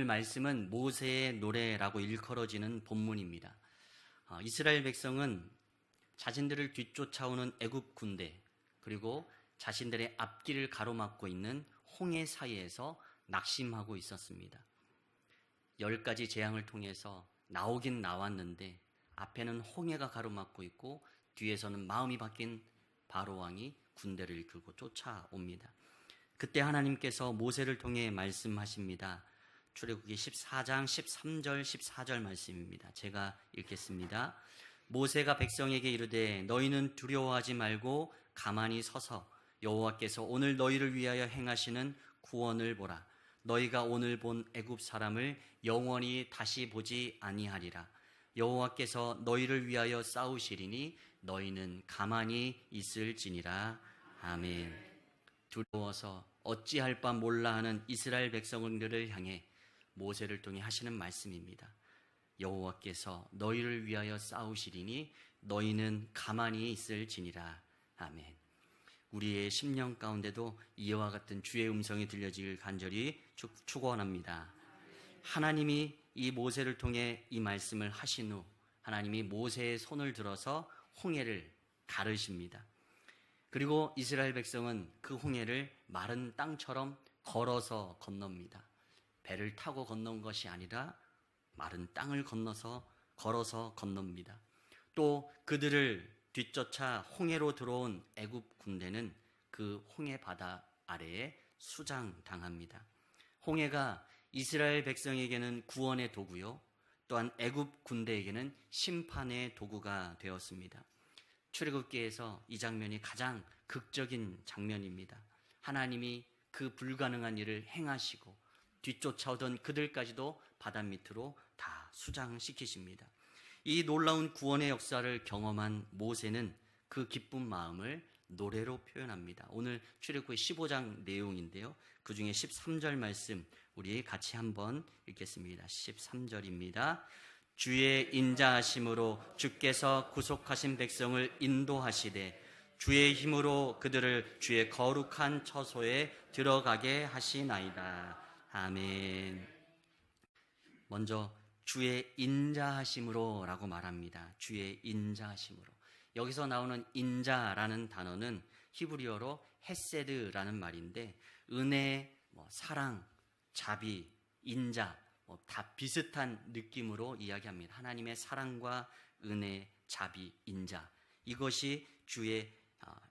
오늘 말씀은 모세의 노래라고 일컬어지는 본문입니다. 이스라엘 백성은 자신들을 뒤쫓아오는 애굽 군대, 그리고 자신들의 앞길을 가로막고 있는 홍해 사이에서 낙심하고 있었습니다. 10가지 재앙을 통해서 나오긴 나왔는데 앞에는 홍해가 가로막고 있고 뒤에서는 마음이 바뀐 바로 왕이 군대를 이끌고 쫓아옵니다. 그때 하나님께서 모세를 통해 말씀하십니다. 출애굽기 14장 13절 14절 말씀입니다. 제가 읽겠습니다. 모세가 백성에게 이르되 너희는 두려워하지 말고 가만히 서서 여호와께서 오늘 너희를 위하여 행하시는 구원을 보라. 너희가 오늘 본 애굽 사람을 영원히 다시 보지 아니하리라. 여호와께서 너희를 위하여 싸우시리니 너희는 가만히 있을지니라. 아멘. 두려워서 어찌할 바 몰라 하는 이스라엘 백성들을 향해 모세를 통해 하시는 말씀입니다. 여호와께서 너희를 위하여 싸우시리니 너희는 가만히 있을지니라. 아멘. 우리의 심령 가운데도 이와 같은 주의 음성이 들려지길 간절히 축원합니다. 하나님이 이 모세를 통해 이 말씀을 하신 후 하나님이 모세의 손을 들어서 홍해를 가르십니다. 그리고 이스라엘 백성은 그 홍해를 마른 땅처럼 걸어서 건넙니다. 배를 타고 건넌 것이 아니라 마른 땅을 걸어서 건넙니다. 또 그들을 뒤쫓아 홍해로 들어온 애굽 군대는 그 홍해 바다 아래에 수장당합니다. 홍해가 이스라엘 백성에게는 구원의 도구요, 또한 애굽 군대에게는 심판의 도구가 되었습니다. 출애굽기에서 이 장면이 가장 극적인 장면입니다. 하나님이 그 불가능한 일을 행하시고 뒤쫓아오던 그들까지도 바다 밑으로 다 수장시키십니다. 이 놀라운 구원의 역사를 경험한 모세는 그 기쁜 마음을 노래로 표현합니다. 오늘 출애굽기 15장 내용인데요. 그 중에 13절 말씀 우리 같이 한번 읽겠습니다. 13절입니다. 주의 인자하심으로 주께서 구속하신 백성을 인도하시되 주의 힘으로 그들을 주의 거룩한 처소에 들어가게 하시나이다. 아멘. 먼저 주의 인자하심으로 라고 말합니다. 주의 인자하심으로. 여기서 나오는 인자라는 단어는 히브리어로 헤세드라는 말인데 은혜, 사랑, 자비, 인자 다 비슷한 느낌으로 이야기합니다. 하나님의 사랑과 은혜, 자비, 인자, 이것이 주의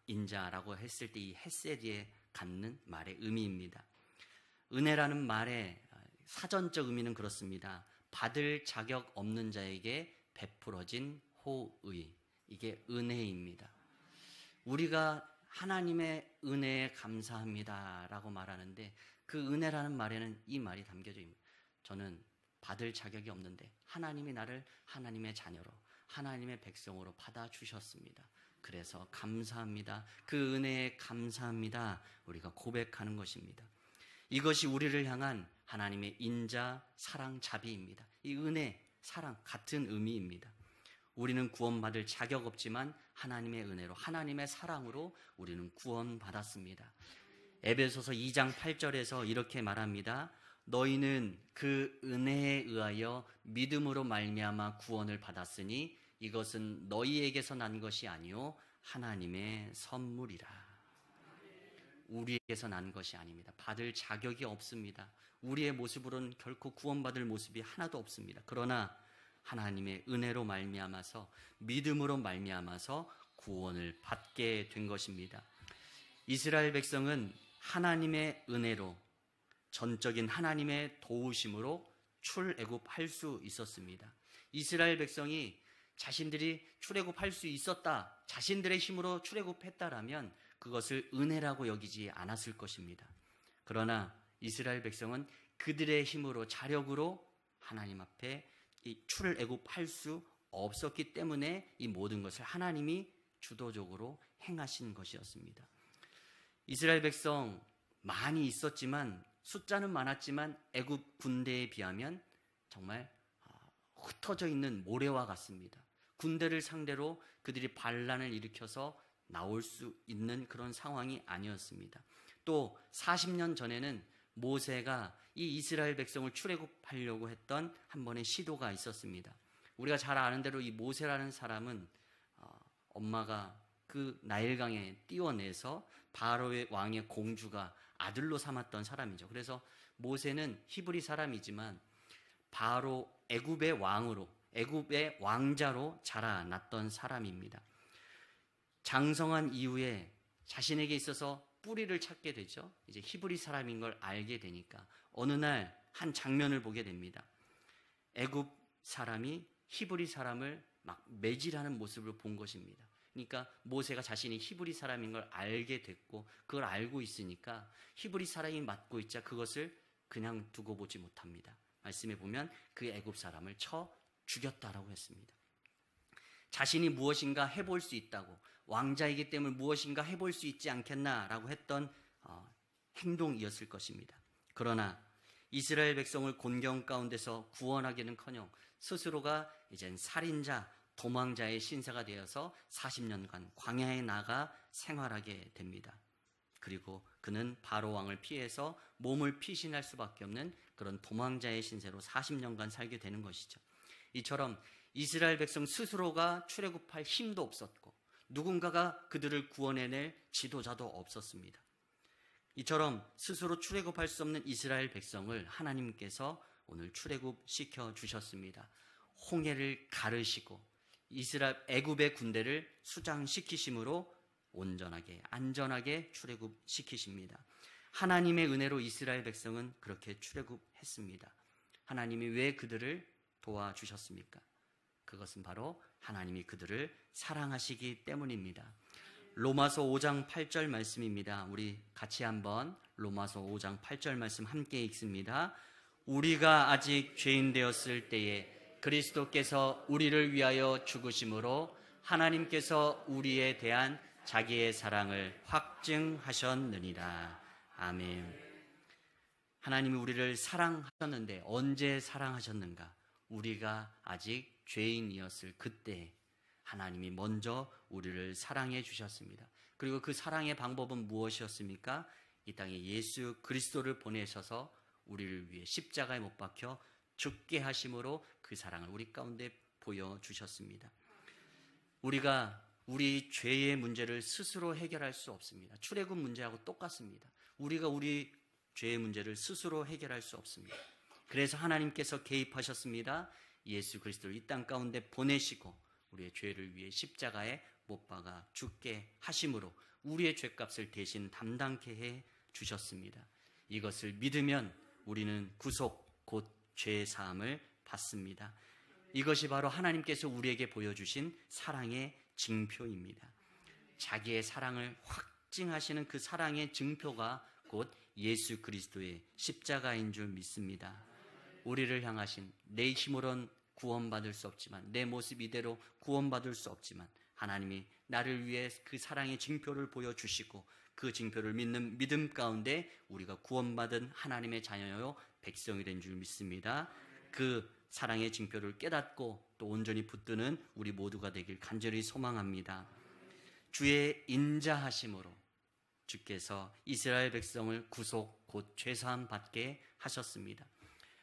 인자라고 했을 때 이 헤세드에 갖는 말의 의미입니다. 은혜라는 말의 사전적 의미는 그렇습니다. 받을 자격 없는 자에게 베풀어진 호의, 이게 은혜입니다. 우리가 하나님의 은혜에 감사합니다 라고 말하는데 그 은혜라는 말에는 이 말이 담겨져 있습니다. 저는 받을 자격이 없는데 하나님이 나를 하나님의 자녀로, 하나님의 백성으로 받아주셨습니다. 그래서 감사합니다. 그 은혜에 감사합니다. 우리가 고백하는 것입니다. 이것이 우리를 향한 하나님의 인자, 사랑, 자비입니다. 이 은혜, 사랑 같은 의미입니다. 우리는 구원받을 자격 없지만 하나님의 은혜로, 하나님의 사랑으로 우리는 구원받았습니다. 에베소서 2장 8절에서 이렇게 말합니다. 너희는 그 은혜에 의하여 믿음으로 말미암아 구원을 받았으니 이것은 너희에게서 난 것이 아니요 하나님의 선물이라. 우리에게서 난 것이 아닙니다. 받을 자격이 없습니다. 우리의 모습으로는 결코 구원받을 모습이 하나도 없습니다. 그러나 하나님의 은혜로 말미암아서, 믿음으로 말미암아서 구원을 받게 된 것입니다. 이스라엘 백성은 하나님의 은혜로, 전적인 하나님의 도우심으로 출애굽할 수 있었습니다. 이스라엘 백성이 자신들이 출애굽할 수 있었다, 자신들의 힘으로 출애굽했다라면 그것을 은혜라고 여기지 않았을 것입니다. 그러나 이스라엘 백성은 그들의 힘으로, 자력으로 하나님 앞에 이 출애굽할 수 없었기 때문에 이 모든 것을 하나님이 주도적으로 행하신 것이었습니다. 이스라엘 백성 많이 있었지만, 숫자는 많았지만 애굽 군대에 비하면 정말 흩어져 있는 모래와 같습니다. 군대를 상대로 그들이 반란을 일으켜서 나올 수 있는 그런 상황이 아니었습니다. 또 40년 전에는 모세가 이 이스라엘 백성을 출애굽하려고 했던 한 번의 시도가 있었습니다. 우리가 잘 아는 대로 이 모세라는 사람은 엄마가 그 나일강에 띄워내서 바로의 왕의 공주가 아들로 삼았던 사람이죠. 그래서 모세는 히브리 사람이지만 바로 애굽의 왕으로, 애굽의 왕자로 자라났던 사람입니다. 장성한 이후에 자신에게 있어서 뿌리를 찾게 되죠. 이제 히브리 사람인 걸 알게 되니까 어느 날 한 장면을 보게 됩니다. 애굽 사람이 히브리 사람을 막 매질하는 모습을 본 것입니다. 그러니까 모세가 자신이 히브리 사람인 걸 알게 됐고, 그걸 알고 있으니까 히브리 사람이 맡고 있자 그것을 그냥 두고 보지 못합니다. 말씀에 보면 그 애굽 사람을 쳐 죽였다라고 했습니다. 자신이 무엇인가 해볼 수 있다고, 왕자이기 때문에 무엇인가 해볼 수 있지 않겠나라고 했던 행동이었을 것입니다. 그러나 이스라엘 백성을 곤경 가운데서 구원하기는커녕 스스로가 이젠 살인자, 도망자의 신세가 되어서 40년간 광야에 나가 생활하게 됩니다. 그리고 그는 바로 왕을 피해서 몸을 피신할 수밖에 없는 그런 도망자의 신세로 40년간 살게 되는 것이죠. 이처럼 이스라엘 백성 스스로가 출애굽할 힘도 없었고 누군가가 그들을 구원해낼 지도자도 없었습니다. 이처럼 스스로 출애굽할 수 없는 이스라엘 백성을 하나님께서 오늘 출애굽시켜 주셨습니다. 홍해를 가르시고 애굽의 군대를 수장시키심으로 온전하게 안전하게 출애굽시키십니다. 하나님의 은혜로 이스라엘 백성은 그렇게 출애굽했습니다. 하나님이 왜 그들을 도와주셨습니까? 그것은 바로 하나님이 그들을 사랑하시기 때문입니다. 로마서 5장 8절 말씀입니다. 우리 같이 한번 로마서 5장 8절 말씀 함께 읽습니다. 우리가 아직 죄인 되었을 때에 그리스도께서 우리를 위하여 죽으심으로 하나님께서 우리에 대한 자기의 사랑을 확증하셨느니라. 아멘. 하나님이 우리를 사랑하셨는데 언제 사랑하셨는가? 우리가 아직 죄인이었을 그때 하나님이 먼저 우리를 사랑해 주셨습니다. 그리고 그 사랑의 방법은 무엇이었습니까? 이 땅에 예수 그리스도를 보내셔서 우리를 위해 십자가에 못 박혀 죽게 하심으로 그 사랑을 우리 가운데 보여주셨습니다. 우리가 우리 죄의 문제를 스스로 해결할 수 없습니다. 출애굽 문제하고 똑같습니다. 우리가 우리 죄의 문제를 스스로 해결할 수 없습니다. 그래서 하나님께서 개입하셨습니다. 예수 그리스도를 이 땅 가운데 보내시고 우리의 죄를 위해 십자가에 못 박아 죽게 하심으로 우리의 죄값을 대신 담당케 해 주셨습니다. 이것을 믿으면 우리는 구속 곧 죄 사함을 받습니다. 이것이 바로 하나님께서 우리에게 보여주신 사랑의 증표입니다. 자기의 사랑을 확증하시는 그 사랑의 증표가 곧 예수 그리스도의 십자가인 줄 믿습니다. 우리를 향하신 내 힘으로는 구원받을 수 없지만, 내 모습 이대로 구원받을 수 없지만 하나님이 나를 위해 그 사랑의 증표를 보여주시고 그 증표를 믿는 믿음 가운데 우리가 구원받은 하나님의 자녀요 백성이 된 줄 믿습니다. 그 사랑의 증표를 깨닫고 또 온전히 붙드는 우리 모두가 되길 간절히 소망합니다. 주의 인자하심으로 주께서 이스라엘 백성을 구속 곧 죄사함 받게 하셨습니다.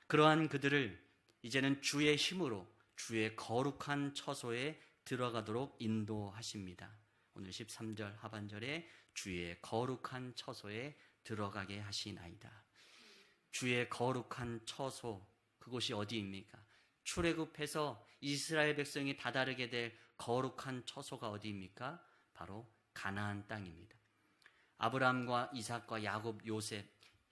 그러한 그들을 이제는 주의 힘으로 주의 거룩한 처소에 들어가도록 인도하십니다. 오늘 13절 하반절에 주의 거룩한 처소에 들어가게 하시나이다. 주의 거룩한 처소, 그곳이 어디입니까? 출애굽해서 이스라엘 백성이 다다르게 될 거룩한 처소가 어디입니까? 바로 가나안 땅입니다. 아브라함과 이삭과 야곱, 요셉,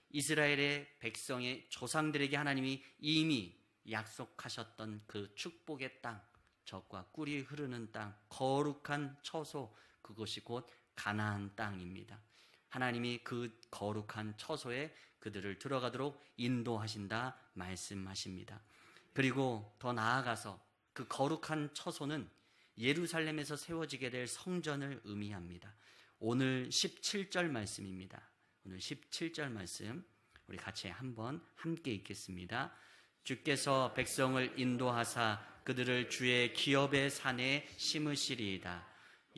이스라엘의 백성의 조상들에게 하나님이 이미 약속하셨던 그 축복의 땅, 젖과 꿀이 흐르는 땅, 거룩한 처소, 그것이 곧 가나안 땅입니다. 하나님이 그 거룩한 처소에 그들을 들어가도록 인도하신다 말씀하십니다. 그리고 더 나아가서 그 거룩한 처소는 예루살렘에서 세워지게 될 성전을 의미합니다. 오늘 17절 말씀입니다. 오늘 17절 말씀 우리 같이 한번 함께 읽겠습니다. 주께서 백성을 인도하사 그들을 주의 기업의 산에 심으시리이다.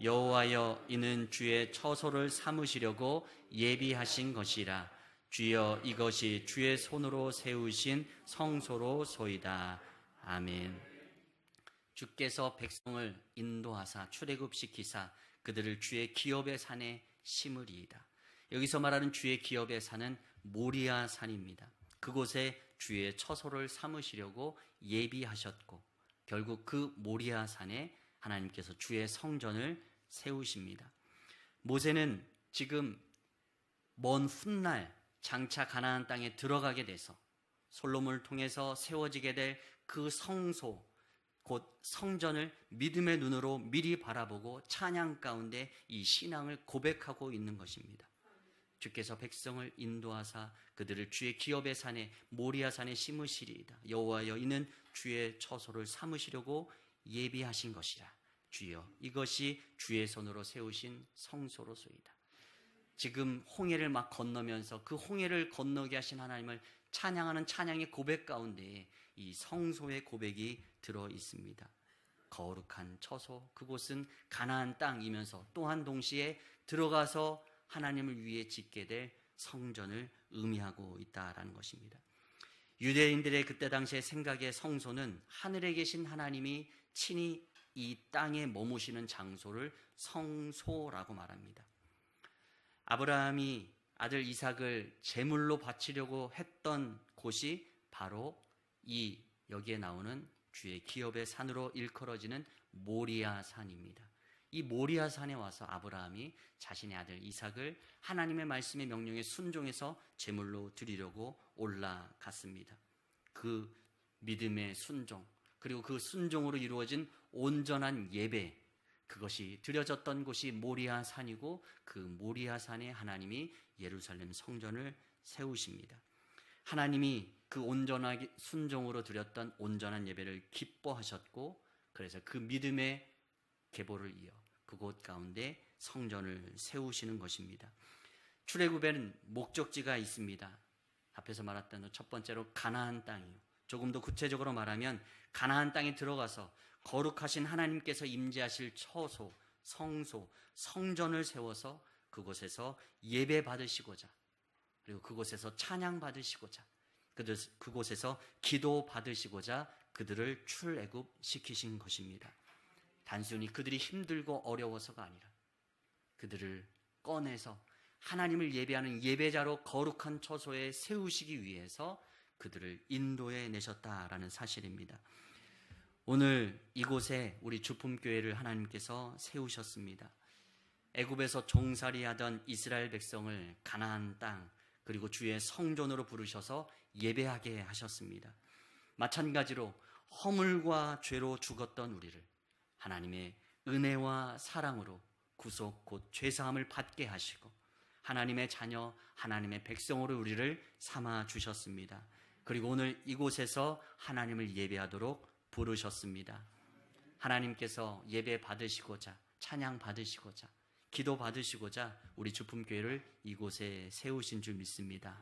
여호와여, 이는 주의 처소를 삼으시려고 예비하신 것이라. 주여 이것이 주의 손으로 세우신 성소로소이다. 아멘. 주께서 백성을 인도하사 출애굽시키사 그들을 주의 기업의 산에 심으리이다. 여기서 말하는 주의 기업의 산은 모리아 산입니다. 그곳에 주의 처소를 삼으시려고 예비하셨고 결국 그 모리아 산에 하나님께서 주의 성전을 세우십니다. 모세는 지금 먼 훗날 장차 가나안 땅에 들어가게 돼서 솔로몬을 통해서 세워지게 될 그 성소 곧 성전을 믿음의 눈으로 미리 바라보고 찬양 가운데 이 신앙을 고백하고 있는 것입니다. 주께서 백성을 인도하사 그들을 주의 기업의 산에 모리아 산에 심으시리이다. 여호와여 이는 주의 처소를 삼으시려고 예비하신 것이라. 주여 이것이 주의 손으로 세우신 성소로소이다. 지금 홍해를 막 건너면서 그 홍해를 건너게 하신 하나님을 찬양하는 찬양의 고백 가운데 이 성소의 고백이 들어 있습니다. 거룩한 처소, 그곳은 가나안 땅이면서 또한 동시에 들어가서 하나님을 위해 짓게 될 성전을 의미하고 있다라는 것입니다. 유대인들의 그때 당시의 생각의 성소는 하늘에 계신 하나님이 친히 이 땅에 머무시는 장소를 성소라고 말합니다. 아브라함이 아들 이삭을 제물로 바치려고 했던 곳이 바로 이 여기에 나오는 주의 기업의 산으로 일컬어지는 모리아 산입니다. 이 모리아 산에 와서 아브라함이 자신의 아들 이삭을 하나님의 말씀의 명령에 순종해서 제물로 드리려고 올라갔습니다. 그 믿음의 순종 그리고 그 순종으로 이루어진 온전한 예배, 그것이 드려졌던 곳이 모리아 산이고 그 모리아 산에 하나님이 예루살렘 성전을 세우십니다. 하나님이 그 온전하게 순종으로 드렸던 온전한 예배를 기뻐하셨고 그래서 그 믿음의 계보를 이어 그곳 가운데 성전을 세우시는 것입니다. 출애굽에는 목적지가 있습니다. 앞에서 말했던 첫 번째로 가나안 땅이요. 조금 더 구체적으로 말하면 가나안 땅에 들어가서 거룩하신 하나님께서 임재하실 처소, 성소, 성전을 세워서 그곳에서 예배 받으시고자 그리고 그곳에서 찬양 받으시고자 그곳에서 기도 받으시고자 그들을 출애굽시키신 것입니다. 단순히 그들이 힘들고 어려워서가 아니라 그들을 꺼내서 하나님을 예배하는 예배자로 거룩한 처소에 세우시기 위해서 그들을 인도해 내셨다라는 사실입니다. 오늘 이곳에 우리 주품교회를 하나님께서 세우셨습니다. 애굽에서 종살이하던 이스라엘 백성을 가나안 땅 그리고 주의 성전으로 부르셔서 예배하게 하셨습니다. 마찬가지로 허물과 죄로 죽었던 우리를 하나님의 은혜와 사랑으로 구속 곧 죄사함을 받게 하시고 하나님의 자녀, 하나님의 백성으로 우리를 삼아 주셨습니다. 그리고 오늘 이곳에서 하나님을 예배하도록 부르셨습니다. 하나님께서 예배 받으시고자 찬양 받으시고자 기도 받으시고자 우리 주품교회를 이곳에 세우신 줄 믿습니다.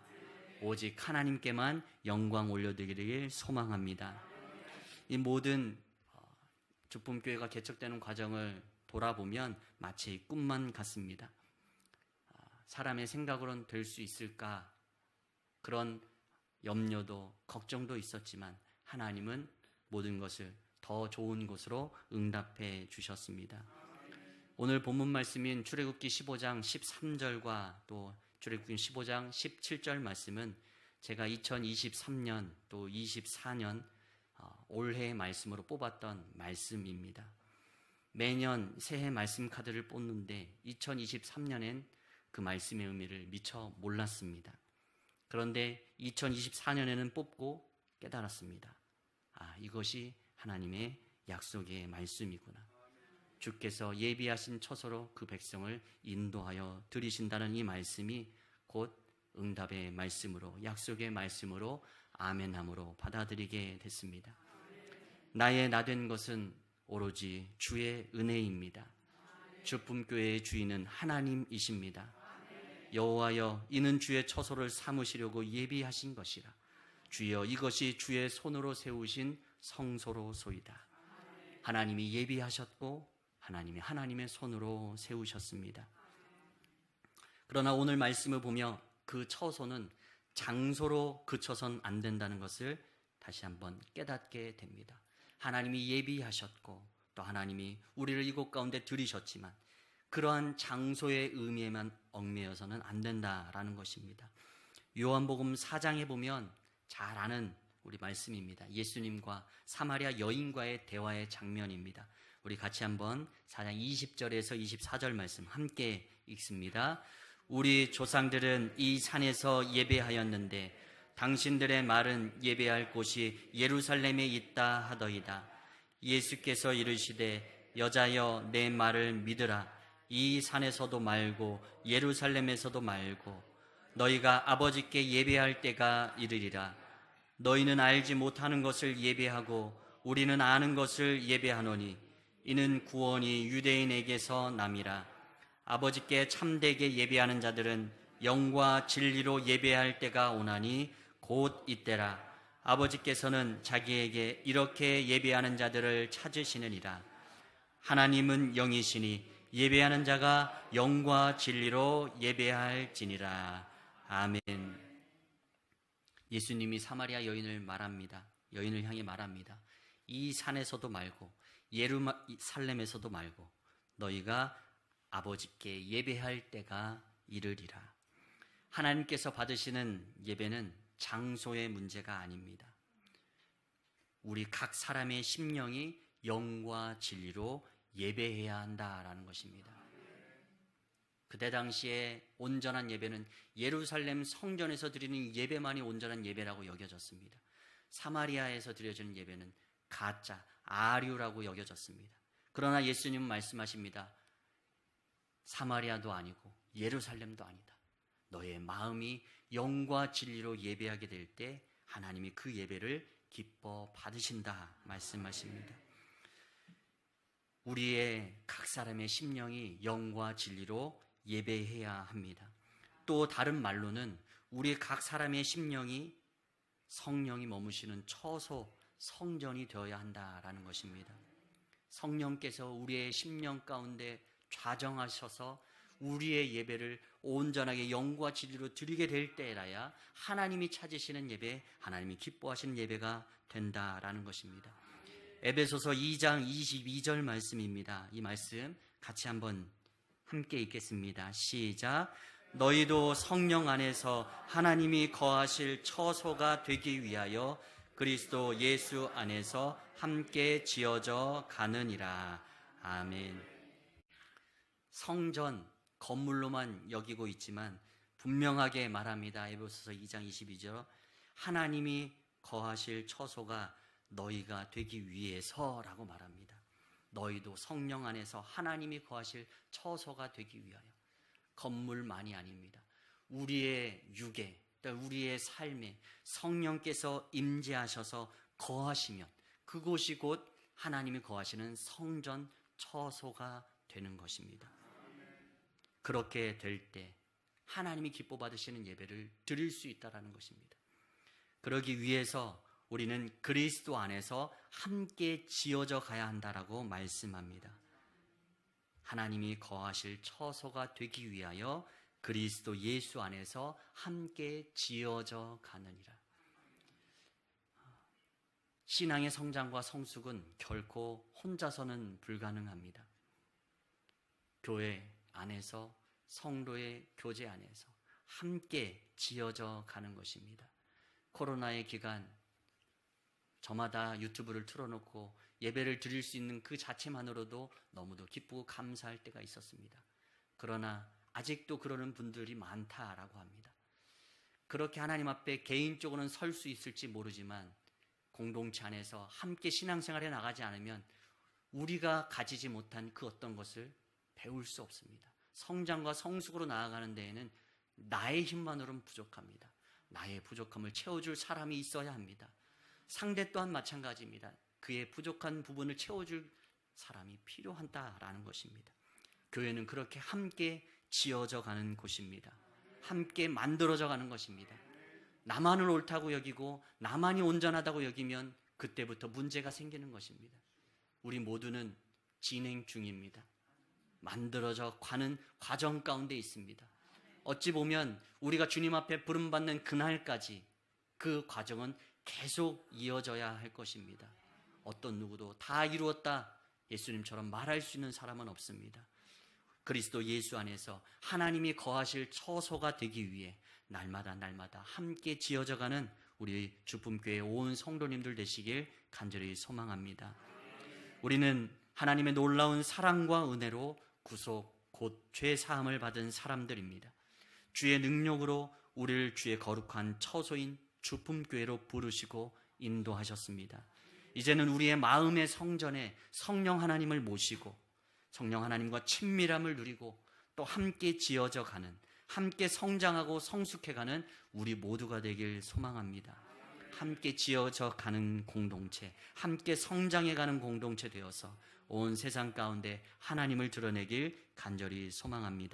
오직 하나님께만 영광 올려드리길 소망합니다. 이 모든 주품교회가 개척되는 과정을 돌아보면 마치 꿈만 같습니다. 사람의 생각으로는 될 수 있을까 그런 염려도 걱정도 있었지만 하나님은 모든 것을 더 좋은 곳으로 응답해 주셨습니다. 오늘 본문 말씀인 출애굽기 15장 13절과 또 출애굽기 15장 17절 말씀은 제가 2023년 또 24년 올해의 말씀으로 뽑았던 말씀입니다. 매년 새해 말씀 카드를 뽑는데 2023년엔 그 말씀의 의미를 미처 몰랐습니다. 그런데 2024년에는 뽑고 깨달았습니다. 이것이 하나님의 약속의 말씀이구나. 주께서 예비하신 처소로 그 백성을 인도하여 드리신다는 이 말씀이 곧 응답의 말씀으로 약속의 말씀으로 아멘함으로 받아들이게 됐습니다. 나의 나된 것은 오로지 주의 은혜입니다. 주품교회의 주인은 하나님이십니다. 여호와여 이는 주의 처소를 삼으시려고 예비하신 것이라. 주여 이것이 주의 손으로 세우신 성소로소이다. 하나님이 예비하셨고 하나님이 하나님의 손으로 세우셨습니다. 그러나 오늘 말씀을 보며 그 처소는 장소로 그쳐선 안 된다는 것을 다시 한번 깨닫게 됩니다. 하나님이 예비하셨고 또 하나님이 우리를 이곳 가운데 들이셨지만 그러한 장소의 의미에만 얽매여서는 안 된다라는 것입니다. 요한복음 4장에 보면 잘 아는 우리 말씀입니다. 예수님과 사마리아 여인과의 대화의 장면입니다. 우리 같이 한번 4장 20절에서 24절 말씀 함께 읽습니다. 우리 조상들은 이 산에서 예배하였는데 당신들의 말은 예배할 곳이 예루살렘에 있다 하더이다. 예수께서 이르시되 여자여 내 말을 믿으라. 이 산에서도 말고 예루살렘에서도 말고 너희가 아버지께 예배할 때가 이르리라. 너희는 알지 못하는 것을 예배하고 우리는 아는 것을 예배하노니 이는 구원이 유대인에게서 남이라. 아버지께 참되게 예배하는 자들은 영과 진리로 예배할 때가 오나니 곧 이때라. 아버지께서는 자기에게 이렇게 예배하는 자들을 찾으시느니라. 하나님은 영이시니 예배하는 자가 영과 진리로 예배할지니라. 아멘. 예수님이 사마리아 여인을 말합니다. 여인을 향해 말합니다. 이 산에서도 말고 예루살렘에서도 말고 너희가 아버지께 예배할 때가 이르리라. 하나님께서 받으시는 예배는 장소의 문제가 아닙니다. 우리 각 사람의 심령이 영과 진리로 예배해야 한다라는 것입니다. 그때 당시에 온전한 예배는 예루살렘 성전에서 드리는 예배만이 온전한 예배라고 여겨졌습니다. 사마리아에서 드려지는 예배는 가짜, 아류라고 여겨졌습니다. 그러나 예수님은 말씀하십니다. 사마리아도 아니고 예루살렘도 아니다. 너의 마음이 영과 진리로 예배하게 될 때 하나님이 그 예배를 기뻐 받으신다 말씀하십니다. 우리의 각 사람의 심령이 영과 진리로 예배해야 합니다. 또 다른 말로는 우리 각 사람의 심령이 성령이 머무시는 처소, 성전이 되어야 한다라는 것입니다. 성령께서 우리의 심령 가운데 좌정하셔서 우리의 예배를 온전하게 영과 진리로 드리게 될 때라야 하나님이 찾으시는 예배, 하나님이 기뻐하시는 예배가 된다라는 것입니다. 에베소서 2장 22절 말씀입니다. 이 말씀 같이 한번 함께 읽겠습니다. 시작. 너희도 성령 안에서 하나님이 거하실 처소가 되기 위하여 그리스도 예수 안에서 함께 지어져 가느니라. 아멘. 성전, 건물로만 여기고 있지만 분명하게 말합니다. 에베소서 2장 22절. 하나님이 거하실 처소가 너희가 되기 위해서라고 말합니다. 너희도 성령 안에서 하나님이 거하실 처소가 되기 위하여. 건물만이 아닙니다. 우리의 육에, 우리의 삶에 성령께서 임재하셔서 거하시면 그곳이 곧 하나님이 거하시는 성전 처소가 되는 것입니다. 그렇게 될 때 하나님이 기뻐 받으시는 예배를 드릴 수 있다는 것입니다. 그러기 위해서 우리는 그리스도 안에서 함께 지어져 가야 한다라고 말씀합니다. 하나님이 거하실 처소가 되기 위하여 그리스도 예수 안에서 함께 지어져 가느니라. 신앙의 성장과 성숙은 결코 혼자서는 불가능합니다. 교회 안에서, 성도의 교제 안에서 함께 지어져 가는 것입니다. 코로나의 기간 저마다 유튜브를 틀어놓고 예배를 드릴 수 있는 그 자체만으로도 너무도 기쁘고 감사할 때가 있었습니다. 그러나 아직도 그러는 분들이 많다라고 합니다. 그렇게 하나님 앞에 개인적으로는 설 수 있을지 모르지만 공동체 안에서 함께 신앙생활에 나가지 않으면 우리가 가지지 못한 그 어떤 것을 배울 수 없습니다. 성장과 성숙으로 나아가는 데에는 나의 힘만으로는 부족합니다. 나의 부족함을 채워줄 사람이 있어야 합니다. 상대 또한 마찬가지입니다. 그의 부족한 부분을 채워줄 사람이 필요하다라는 것입니다. 교회는 그렇게 함께 지어져 가는 곳입니다. 함께 만들어져 가는 것입니다. 나만을 옳다고 여기고 나만이 온전하다고 여기면 그때부터 문제가 생기는 것입니다. 우리 모두는 진행 중입니다. 만들어져 가는 과정 가운데 있습니다. 어찌 보면 우리가 주님 앞에 부름받는 그날까지 그 과정은 계속 이어져야 할 것입니다. 어떤 누구도 다 이루었다 예수님처럼 말할 수 있는 사람은 없습니다. 그리스도 예수 안에서 하나님이 거하실 처소가 되기 위해 날마다 함께 지어져가는 우리 주품교회 온 성도님들 되시길 간절히 소망합니다. 우리는 하나님의 놀라운 사랑과 은혜로 구속 곧 죄사함을 받은 사람들입니다. 주의 능력으로 우리를 주의 거룩한 처소인 주품교회로 부르시고 인도하셨습니다. 이제는 우리의 마음의 성전에 성령 하나님을 모시고 성령 하나님과 친밀함을 누리고 또 함께 지어져 가는, 함께 성장하고 성숙해가는 우리 모두가 되길 소망합니다. 함께 지어져 가는 공동체, 함께 성장해가는 공동체 되어서 온 세상 가운데 하나님을 드러내길 간절히 소망합니다.